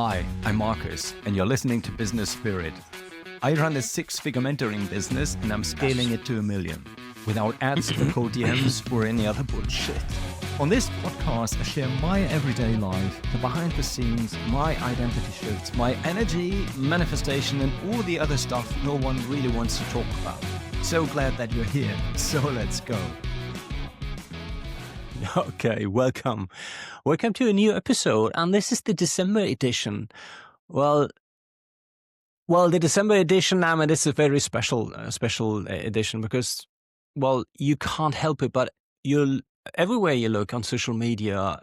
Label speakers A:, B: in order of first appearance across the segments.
A: Hi, I'm Markus, and you're listening to Business Spirit. I run a six-figure mentoring business, and I'm scaling it to 1 million, without ads or cold DMs or any other bullshit. On this podcast, I share my everyday life, the behind the scenes, my identity shifts, my energy, manifestation, and all the other stuff no one really wants to talk about. So glad that you're here. So let's go.
B: Okay, welcome. Welcome to a new episode, and this is the December edition. Well, the December edition, I mean, this is a very special edition because, well, you can't help it, but everywhere you look on social media,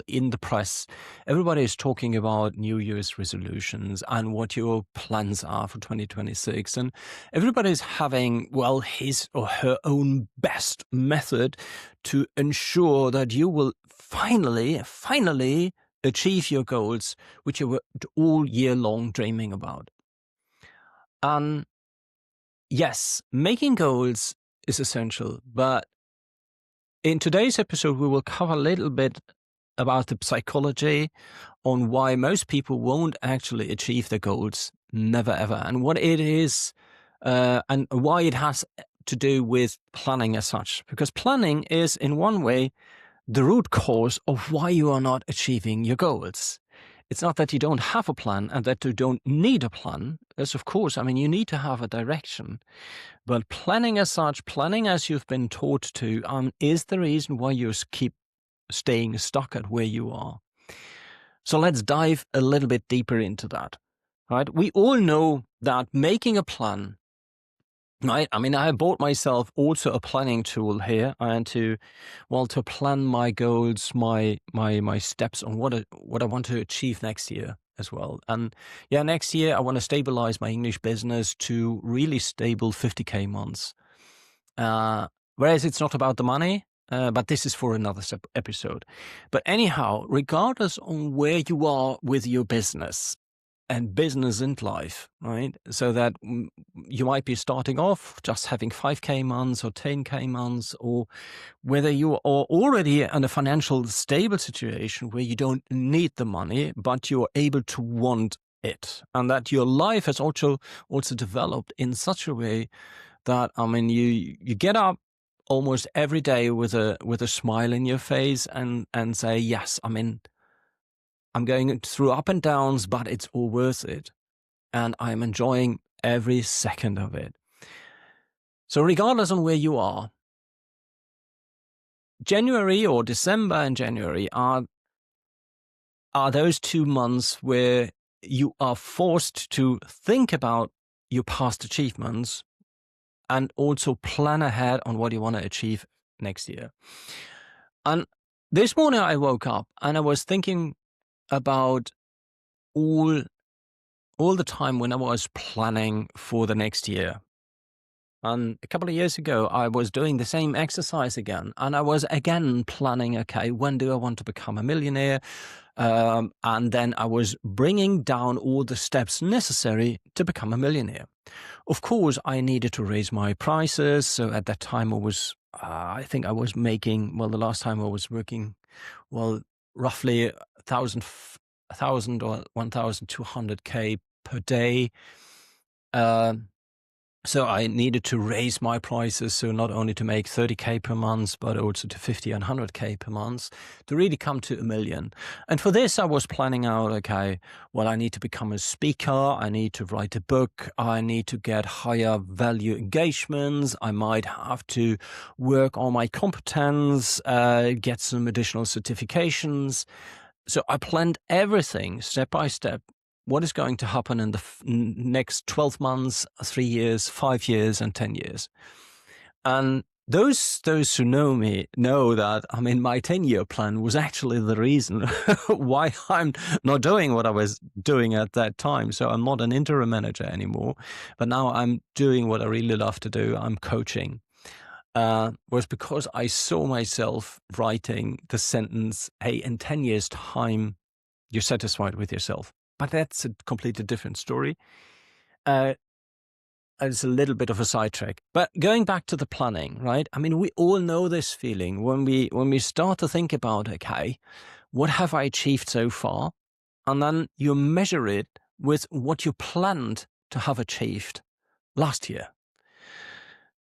B: in the press, everybody is talking about New Year's resolutions and what your plans are for 2026. And everybody's having, his or her own best method to ensure that you will finally achieve your goals, which you were all year long dreaming about. And yes, making goals is essential, but in today's episode, we will cover a little bit about the psychology on why most people won't actually achieve their goals, never ever, and what it is, and why it has to do with planning as such. Because planning is, in one way, the root cause of why you are not achieving your goals. It's not that you don't have a plan and that you don't need a plan. Yes, of course, I mean, you need to have a direction. But planning as such, planning as you've been taught to, is the reason why you keep staying stuck at where you are. So let's dive a little bit deeper into that, right? We all know that making a plan, right? I mean, I bought myself also a planning tool here and to plan my goals, my steps on what I want to achieve next year as well. And yeah, next year I want to stabilize my English business to really stable 50K months. Whereas it's not about the money, but this is for another episode. But anyhow, regardless on where you are with your business and business and life, right? So that you might be starting off just having 5K months or 10K months, or whether you are already in a financial stable situation where you don't need the money, but you're able to want it. And that your life has also developed in such a way that, I mean, you get up almost every day with a smile in your face and say, yes, I mean, I'm going through up and downs, but it's all worth it. And I'm enjoying every second of it. So regardless on where you are, January or December and January are those 2 months where you are forced to think about your past achievements and also plan ahead on what you want to achieve next year. And this morning I woke up and I was thinking about all the time when I was planning for the next year. And a couple of years ago, I was doing the same exercise again. And I was again planning, okay, when do I want to become a millionaire? And then I was bringing down all the steps necessary to become a millionaire. Of course, I needed to raise my prices. So at that time, I think I was making, the last time I was working, roughly 1,000 or 1,200K per day. So I needed to raise my prices, so not only to make 30K per month, but also to 50 and 100K per month to really come to 1 million. And for this, I was planning out, okay, I need to become a speaker. I need to write a book. I need to get higher value engagements. I might have to work on my competence, get some additional certifications. So I planned everything step by step. What is going to happen in the next 12 months, 3 years, 5 years, and 10 years? And those who know me know that, I mean, my 10-year plan was actually the reason why I'm not doing what I was doing at that time. So I'm not an interim manager anymore, but now I'm doing what I really love to do. I'm coaching. Was because I saw myself writing the sentence, hey, in 10 years' time, you're satisfied with yourself. But that's a completely different story. It's a little bit of a sidetrack. But going back to the planning, right? I mean, we all know this feeling when we start to think about, okay, what have I achieved so far? and then you measure it with what you planned to have achieved last year.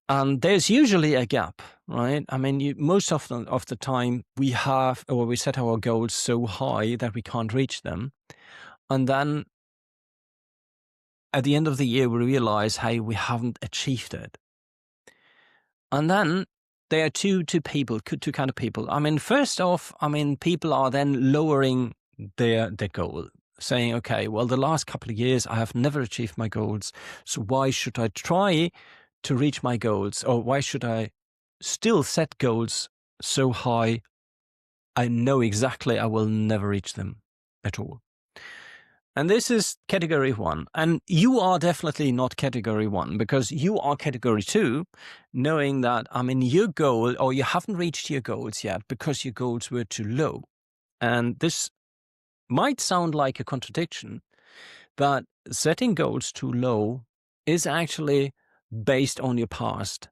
B: And there's usually a gap, right? I mean, most of the time we set our goals so high that we can't reach them. And then at the end of the year, we realize, hey, we haven't achieved it. And then there are two kind of people. I mean, first off, people are then lowering their goal, saying, okay, well, the last couple of years, I have never achieved my goals. So why should I try to reach my goals? Or why should I still set goals so high? I know exactly I will never reach them at all. And this is category 1. And you are definitely not category 1, because you are category 2, knowing that, your goal, or you haven't reached your goals yet because your goals were too low. And this might sound like a contradiction, but setting goals too low is actually based on your past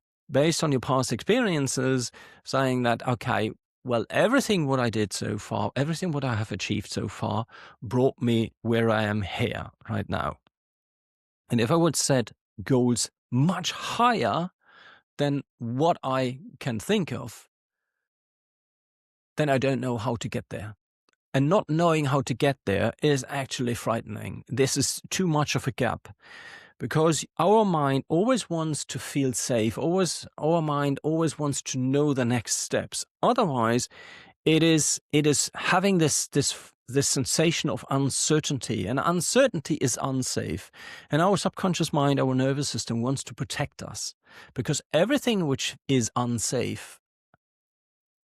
B: experiences, saying that, okay, well, everything what I did so far, everything what I have achieved so far brought me where I am here right now. And if I would set goals much higher than what I can think of, then I don't know how to get there. And not knowing how to get there is actually frightening. This is too much of a gap, because our mind always wants to feel safe. Our mind always wants to know the next steps. Otherwise, it is having this sensation of uncertainty, and uncertainty is unsafe. And our subconscious mind, our nervous system, wants to protect us, because everything which is unsafe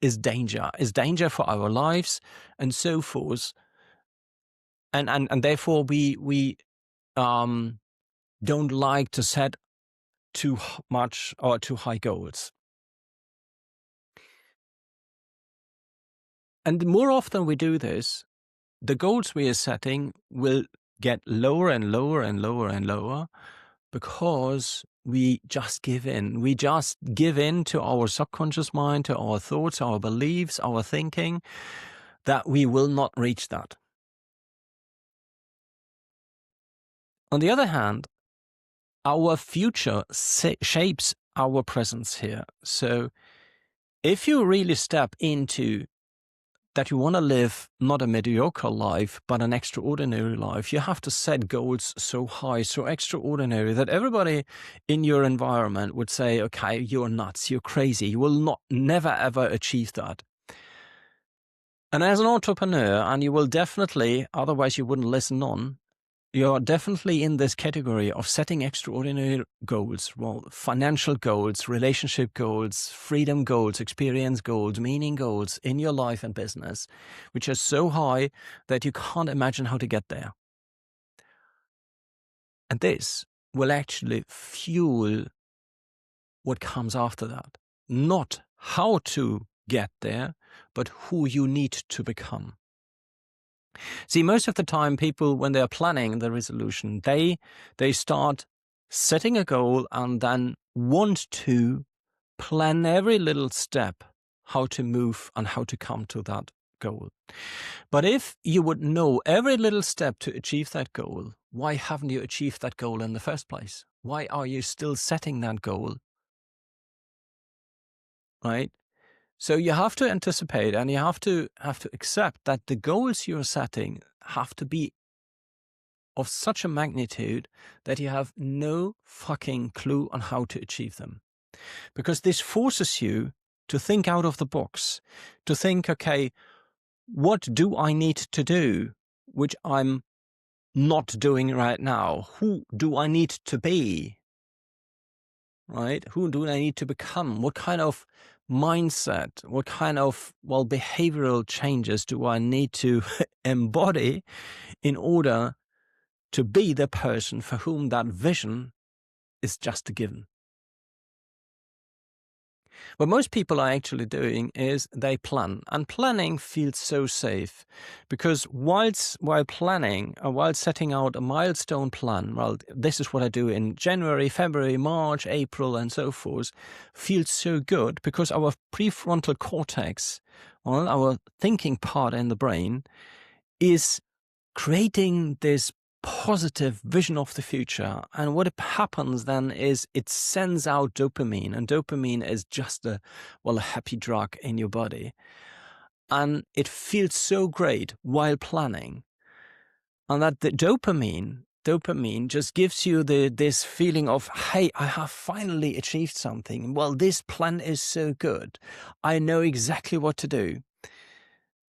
B: is danger for our lives and so forth. And therefore we don't like to set too much or too high goals. And the more often we do this, the goals we are setting will get lower and lower and lower and lower, because we just give in. We just give in to our subconscious mind, to our thoughts, our beliefs, our thinking, that we will not reach that. On the other hand, our future shapes our presence here. So if you really step into that you want to live not a mediocre life, but an extraordinary life, you have to set goals so high, so extraordinary, that everybody in your environment would say, okay, you're nuts, you're crazy, you will never ever achieve that. And as an entrepreneur, and you will definitely, otherwise you wouldn't listen on, you're definitely in this category of setting extraordinary goals, well, financial goals, relationship goals, freedom goals, experience goals, meaning goals in your life and business, which are so high that you can't imagine how to get there. And this will actually fuel what comes after that. Not how to get there, but who you need to become. See, most of the time people, when they're planning the resolution, they start setting a goal and then want to plan every little step, how to move and how to come to that goal. But if you would know every little step to achieve that goal, why haven't you achieved that goal in the first place? Why are you still setting that goal? Right? So you have to anticipate, and you have to accept that the goals you're setting have to be of such a magnitude that you have no fucking clue on how to achieve them. Because this forces you to think out of the box, to think, okay, what do I need to do, which I'm not doing right now? Who do I need to be? Right? Who do I need to become? What kind of mindset, what kind of, behavioral changes do I need to embody in order to be the person for whom that vision is just a given? What most people are actually doing is they plan, and planning feels so safe, because while planning, while setting out a milestone plan, this is what I do in January, February, March, April, and so forth, feels so good, because our prefrontal cortex, our thinking part in the brain, is creating this positive vision of the future. And what happens then is it sends out dopamine, and dopamine is just a happy drug in your body. And it feels so great while planning. And that the dopamine just gives you this feeling of, hey, I have finally achieved something. Well, this plan is so good. I know exactly what to do.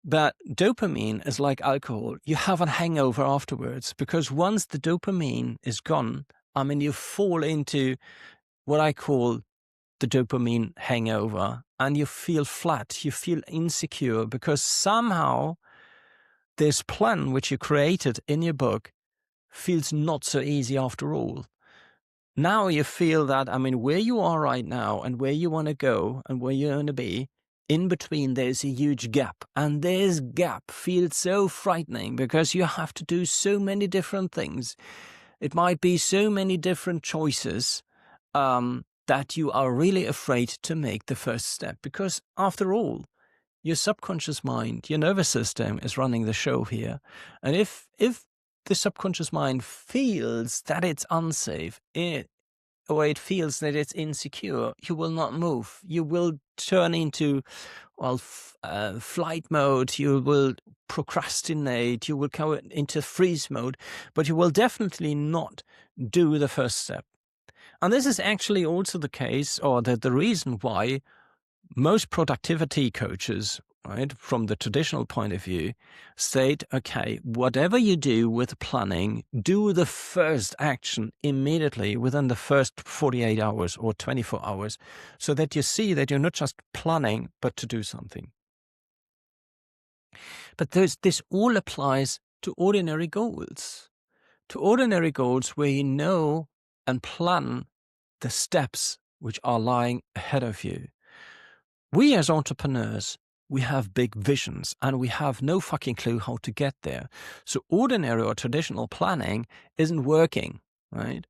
B: But dopamine is like alcohol. You have a hangover afterwards, because once the dopamine is gone, you fall into what I call the dopamine hangover, and you feel flat, you feel insecure, because somehow this plan which you created in your book feels not so easy after all. Now you feel that, where you are right now and where you want to go and where you want to be, in between there's a huge gap. And this gap feels so frightening, because you have to do so many different things. It might be so many different choices that you are really afraid to make the first step. Because after all, your subconscious mind, your nervous system is running the show here. And if the subconscious mind feels that it's unsafe, or it feels that it's insecure, you will not move. You will turn into flight mode. You will procrastinate. You will go into freeze mode, but you will definitely not do the first step. And this is actually also the case, or the reason why most productivity coaches, right, from the traditional point of view, state, okay, whatever you do with planning, do the first action immediately within the first 48 hours or 24 hours, so that you see that you're not just planning, but to do something. But this all applies to ordinary goals. To ordinary goals where you know and plan the steps which are lying ahead of you. We as entrepreneurs, we have big visions and we have no fucking clue how to get there. So ordinary or traditional planning isn't working, right?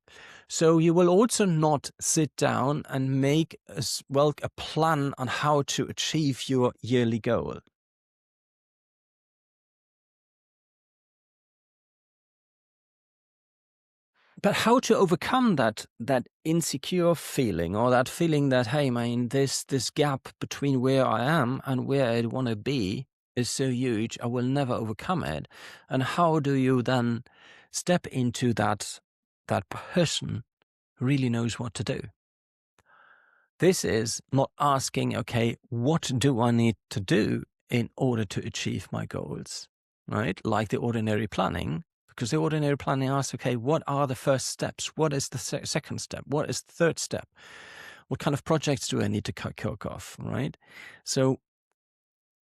B: So you will also not sit down and make a plan on how to achieve your yearly goal. But how to overcome that insecure feeling, or that feeling that, hey, this gap between where I am and where I want to be is so huge, I will never overcome it. And how do you then step into that person who really knows what to do? This is not asking, okay, what do I need to do in order to achieve my goals, right? Like the ordinary planning. Because the ordinary planning asks, okay, what are the first steps? What is the second step? What is the third step? What kind of projects do I need to kick off, right? So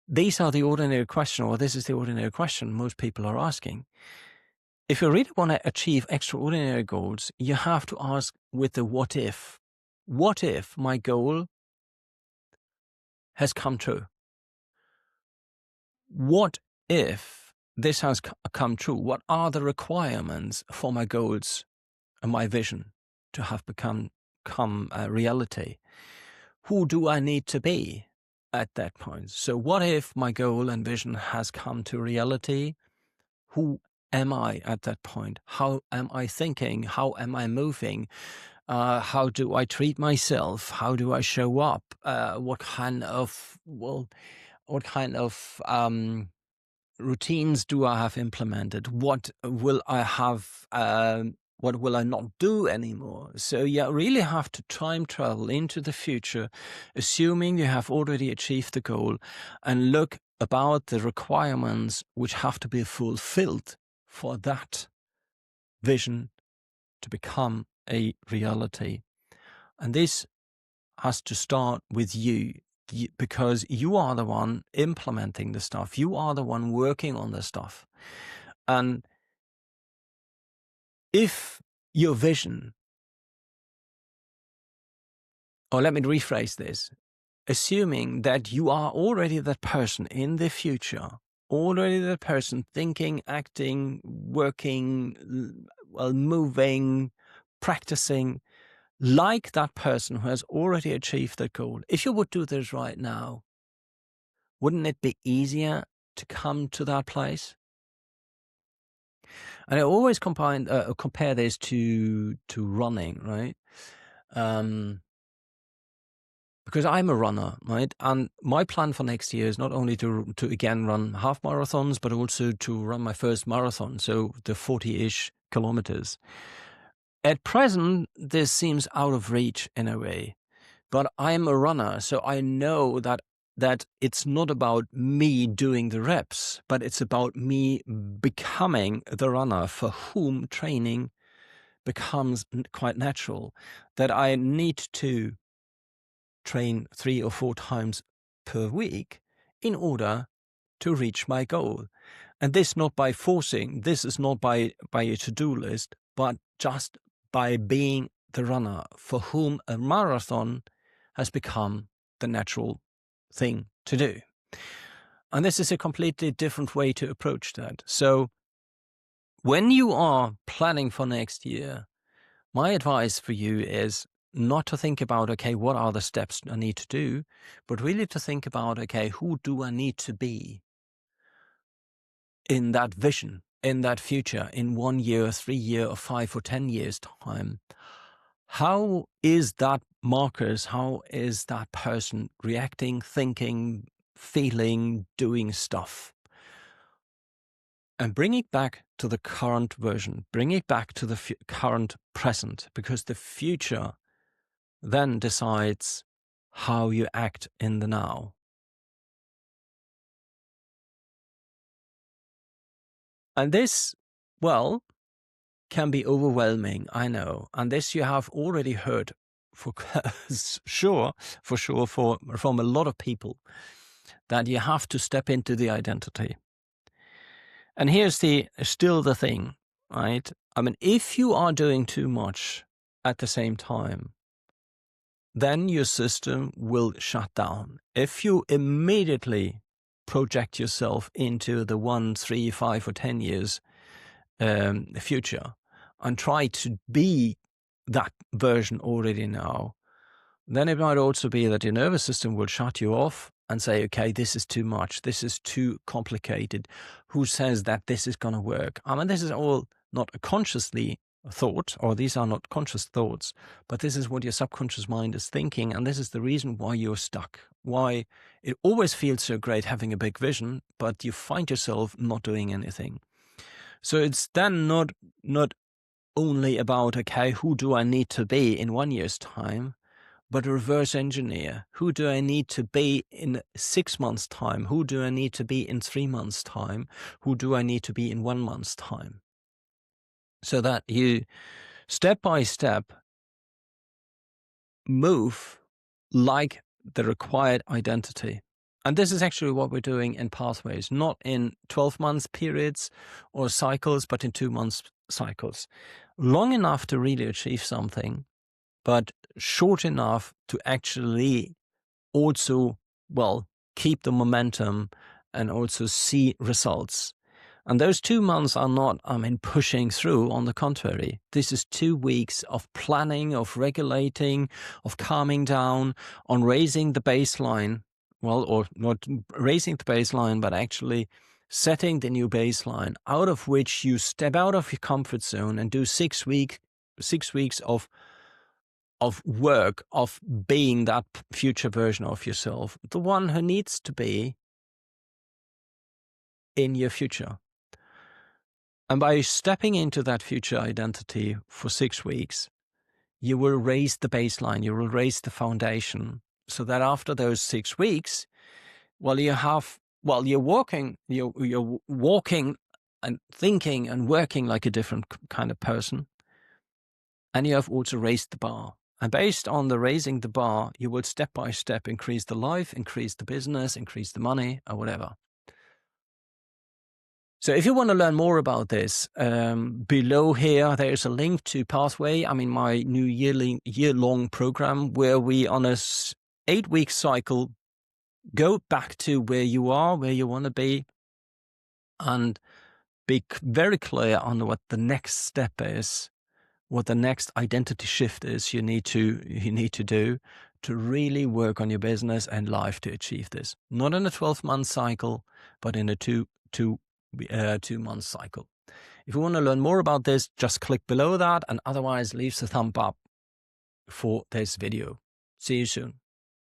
B: these are the ordinary question, or this is the ordinary question most people are asking. If you really want to achieve extraordinary goals, you have to ask with the what if. What if my goal has come true? What if this has come true? What are the requirements for my goals and my vision to have become a reality? Who do I need to be at that point? So what if my goal and vision has come to reality? Who am I at that point? How am I thinking? How am I moving? How do I treat myself? How do I show up? What kind of routines do I have implemented? What will I have? What will I not do anymore? So you really have to time travel into the future, assuming you have already achieved the goal, and look about the requirements which have to be fulfilled for that vision to become a reality. And this has to start with you, because you are the one implementing the stuff. You are the one working on the stuff. And if your vision, or let me rephrase this, assuming that you are already that person in the future, already that person thinking, acting, working, moving, practicing, like that person who has already achieved that goal. If you would do this right now, wouldn't it be easier to come to that place? And I always compare this to running, right? Because I'm a runner, right? And my plan for next year is not only to again run half marathons, but also to run my first marathon, so the 40-ish kilometers. At present, this seems out of reach in a way, but I'm a runner, so I know that it's not about me doing the reps, but it's about me becoming the runner for whom training becomes quite natural, that I need to train 3 or 4 times per week in order to reach my goal. And this not by forcing, this is not by a to-do list, but just by being the runner for whom a marathon has become the natural thing to do. And this is a completely different way to approach that. So when you are planning for next year, my advice for you is not to think about, okay, what are the steps I need to do, but really to think about, okay, who do I need to be in that vision, in that future, in 1 year, 3 year, or 5 or 10 years time? How is that Marcus, how is that person reacting, thinking, feeling, doing stuff? And bring it back to the current version, bring it back to the current present, because the future then decides how you act in the now. And this, well, can be overwhelming, I know. And this you have already heard for sure from a lot of people, that you have to step into the identity. And here's still the thing, right? I mean, if you are doing too much at the same time, then your system will shut down. If you immediately project yourself into the 1, 3, 5, or 10 years future and try to be that version already now, then it might also be that your nervous system will shut you off and say, okay, this is too much. This is too complicated. Who says that this is going to work? I mean, this is all not a consciously thought, or these are not conscious thoughts, but this is what your subconscious mind is thinking. And this is the reason why you're stuck, why it always feels so great having a big vision, but you find yourself not doing anything. So it's then not only about, okay, who do I need to be in 1 year's time, but reverse engineer. Who do I need to be in 6 months' time? Who do I need to be in 3 months' time? Who do I need to be in 1 month's time? So that you, step by step, move like the required identity. And this is actually what we're doing in Pathways, not in 12 months periods or cycles, but in 2 months cycles. Long enough to really achieve something, but short enough to actually also, well, keep the momentum and also see results. And those 2 months are not, pushing through. On the contrary, this is 2 weeks of planning, of regulating, of calming down, on raising the baseline. Well, or not raising the baseline, but actually setting the new baseline, out of which you step out of your comfort zone and do 6 weeks of work, of being that future version of yourself, the one who needs to be in your future. And by stepping into that future identity for 6 weeks, you will raise the baseline, you will raise the foundation, so that after those 6 weeks, you're walking and thinking and working like a different kind of person. And you have also raised the bar. And based on the raising the bar, you will step by step increase the life, increase the business, increase the money, or whatever. So if you want to learn more about this, below here, there is a link to Pathway. My new year-long program, where we, on a 8-week cycle, go back to where you are, where you want to be, and be very clear on what the next step is, what the next identity shift is you need to do to really work on your business and life to achieve this. Not in a 12-month cycle, but in a two-month cycle. If you want to learn more about this, just click below that, and otherwise leave the thumb up for this video. See you soon.